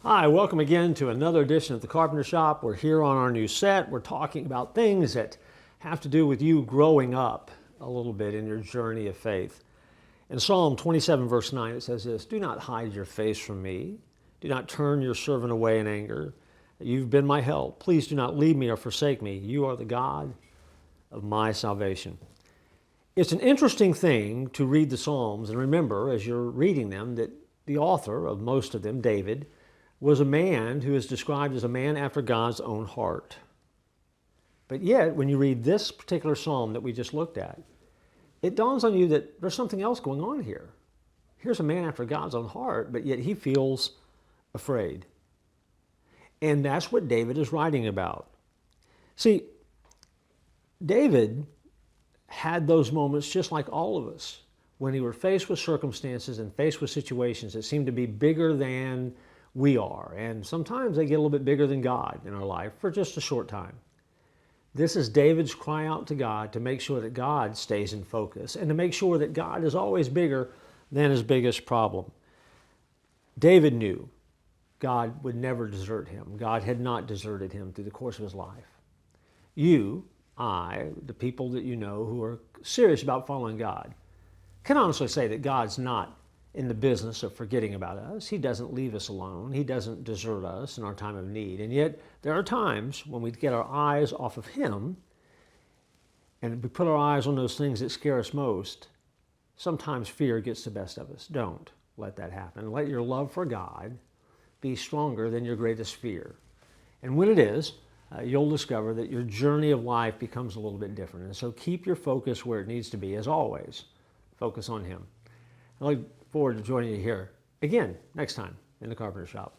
Hi, welcome again to another edition of the Carpenter Shop. We're here on our new set. We're talking about things that have to do with you growing up a little bit in your journey of faith. In Psalm 27, verse 9, it says this: "Do not hide your face from me. Do not turn your servant away in anger. You've been my help. Please do not leave me or forsake me. You are the God of my salvation." It's an interesting thing to read the Psalms and remember as you're reading them that the author of most of them, David, was a man who is described as a man after God's own heart. But yet, when you read this particular psalm that we just looked at, it dawns on you that there's something else going on here. Here's a man after God's own heart, but yet he feels afraid. And that's what David is writing about. See, David had those moments just like all of us when he were faced with circumstances and faced with situations that seemed to be bigger than we are. And sometimes they get a little bit bigger than God in our life for just a short time. This is David's cry out to God to make sure that God stays in focus and to make sure that God is always bigger than his biggest problem. David knew God would never desert him. God had not deserted him through the course of his life. You, I, the people that you know who are serious about following God, can honestly say that God's not in the business of forgetting about us. He doesn't leave us alone. He doesn't desert us in our time of need. And yet there are times when we get our eyes off of him and we put our eyes on those things that scare us most. Sometimes fear gets the best of us. Don't let that happen. Let your love for God be stronger than your greatest fear. And when it is, you'll discover that your journey of life becomes a little bit different. And so keep your focus where it needs to be, as always. Focus on him. I look forward to joining you here again next time in the Carpenter Shop.